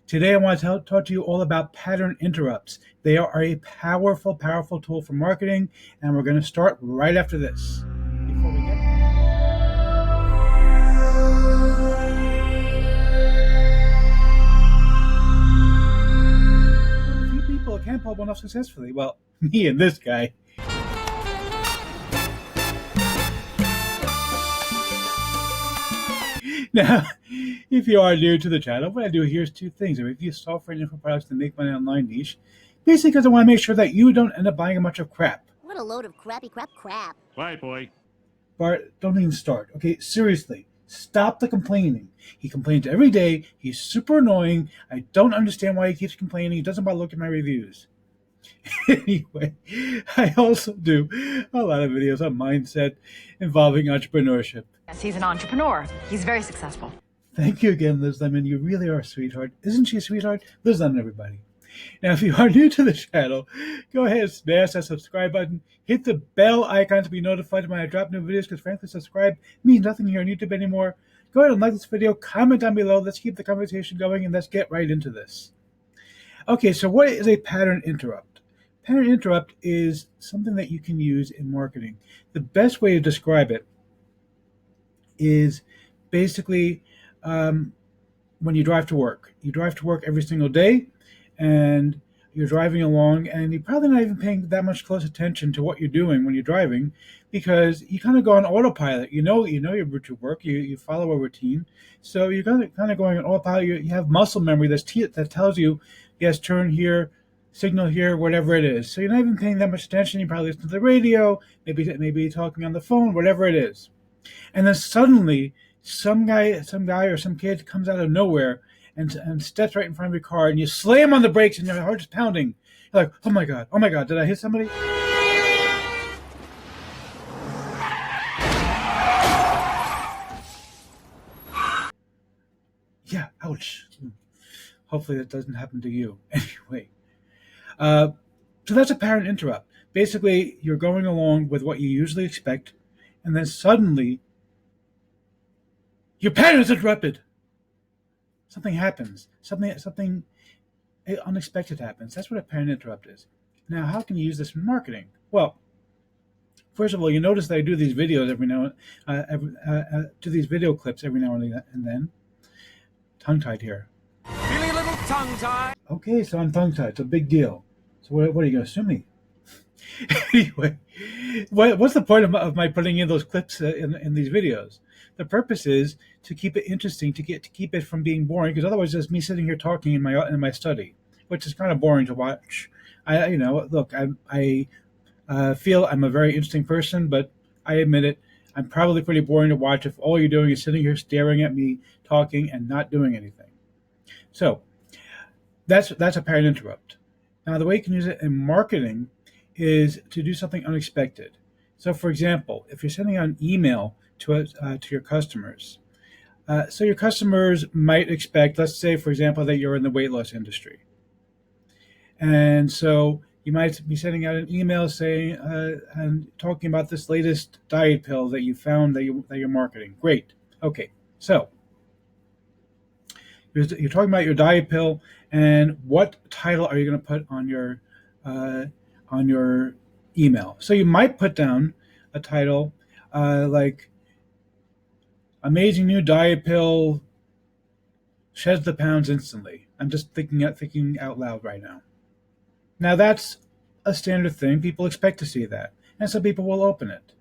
Today, I want to talk to you all about pattern interrupts. They are a powerful, powerful tool for marketing, and we're going to start right after this. Before we get a few people can pull one off successfully. Well, me and this guy. Now, if you are new to the channel, what I do here is two things. I review software and info products to make money online niche. Basically, because I want to make sure that you don't end up buying a bunch of crap. What a load of crappy crap. Right, boy. Bart, don't even start. Okay, seriously, stop the complaining. He complains every day. He's super annoying. I don't understand why he keeps complaining. He doesn't bother looking at my reviews. Anyway, I also do a lot of videos on mindset involving entrepreneurship. Yes, he's an entrepreneur. He's very successful. Thank you again, Liz Lemon. You really are a sweetheart. Isn't she a sweetheart? Liz Lemon, everybody. Now, if you are new to the channel, go ahead and smash that subscribe button. Hit the bell icon to be notified when I drop new videos, because frankly, subscribe means nothing here on YouTube anymore. Go ahead and like this video, comment down below. Let's keep the conversation going, and let's get right into this. Okay, so what is a pattern interrupt? Pattern interrupt is something that you can use in marketing. The best way to describe it is basically when you drive to work. You drive to work every single day, and you're driving along, and you're probably not even paying that much close attention to what you're doing when you're driving, because you kind of go on autopilot. You know your route to work. You follow a routine, so you're kind of going on autopilot. You have muscle memory that tells you, yes, turn here, signal here, whatever it is. So you're not even paying that much attention. You probably listen to the radio, maybe talking on the phone, whatever it is. And then suddenly, some guy or some kid comes out of nowhere and steps right in front of your car, and you slam on the brakes, and your heart is pounding. You're like, oh my God, did I hit somebody? Yeah, ouch. Hopefully that doesn't happen to you. Anyway, so that's a pattern interrupt. Basically, you're going along with what you usually expect, and then suddenly your pattern is interrupted. Something happens. Something unexpected happens. That's what a pattern interrupt is. Now, how can you use this in marketing? Well, first of all, you notice that I do these videos do these video clips every now and then. Tongue-tied here. Feeling a little tongue-tied? Okay, so I'm tongue-tied. It's a big deal. So what are you going to sue me? Anyway, what's the point of my putting in those clips in these videos? The purpose is to keep it interesting, to keep it from being boring, because otherwise it's me sitting here talking in my study, which is kind of boring to watch. I feel I'm a very interesting person, but I admit it, I'm probably pretty boring to watch if all you're doing is sitting here staring at me, talking, and not doing anything. So that's a pattern interrupt. Now, the way you can use it in marketing is to do something unexpected. So, for example, if you're sending out an email to your customers, so your customers might expect, let's say, for example, that you're in the weight loss industry, and so you might be sending out an email saying and talking about this latest diet pill that you found that you're marketing. Great. Okay, so you're talking about your diet pill, and what title are you going to put on your email? So you might put down a title like "Amazing New Diet Pill Sheds the Pounds Instantly." I'm just thinking out loud right now. Now, that's a standard thing. People expect to see that, and some people will open it.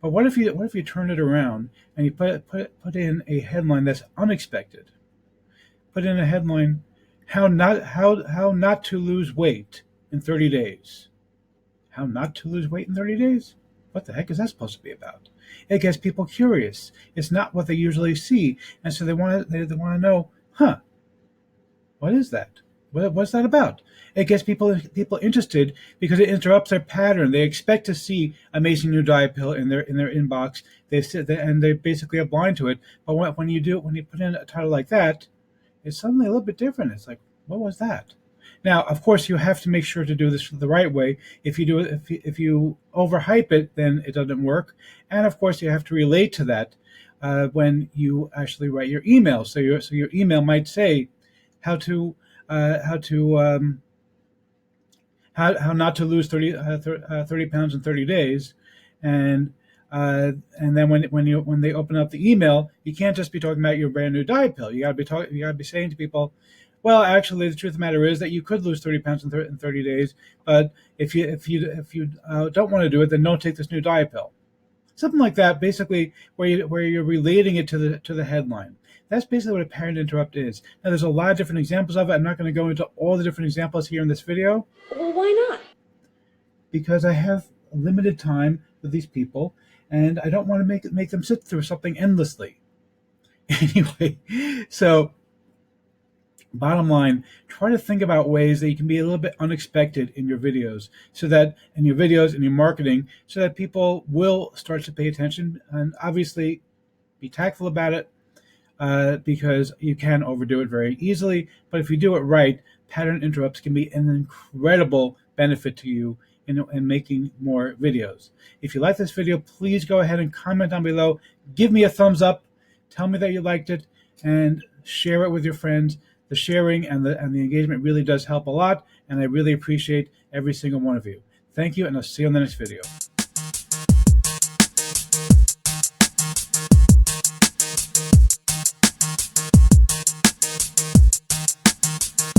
But what if you turn it around and you put in a headline that's unexpected? Put in a headline, how not to lose weight in 30 days. How not to lose weight in 30 days? What the heck is that supposed to be about? It gets people curious. It's not what they usually see, and so they want to know, what is that? What's that about? It gets people interested because it interrupts their pattern. They expect to see amazing new diet pill in their inbox. They sit there and they basically are blind to it. But when you put in a title like that, it's suddenly a little bit different. It's like, what was that? Now, of course, you have to make sure to do this the right way. If you overhype it, then it doesn't work. And of course, you have to relate to that when you actually write your email. So your email might say, how to how to how not to lose 30 pounds in 30 days, and and then when they open up the email, you can't just be talking about your brand new diet pill. You got to be saying to people, well, actually, the truth of the matter is that you could lose 30 pounds in 30 days, but if you don't want to do it, then don't take this new diet pill. Something like that, basically, where you're relating it to the headline. That's basically what a parent interrupt is. Now, there's a lot of different examples of it. I'm not going to go into all the different examples here in this video Well, why not? because I have limited time with these people, and I don't want to make them sit through something endlessly. Anyway, so bottom line, try to think about ways that you can be a little bit unexpected in your videos, in your marketing, so that people will start to pay attention, and obviously be tactful about it, because you can overdo it very easily. But if you do it right, pattern interrupts can be an incredible benefit to you in making more videos. If you like this video, please go ahead and comment down below. Give me a thumbs up. Tell me that you liked it, and share it with your friends. The sharing and the engagement really does help a lot, and I really appreciate every single one of you. Thank you, and I'll see you on the next video.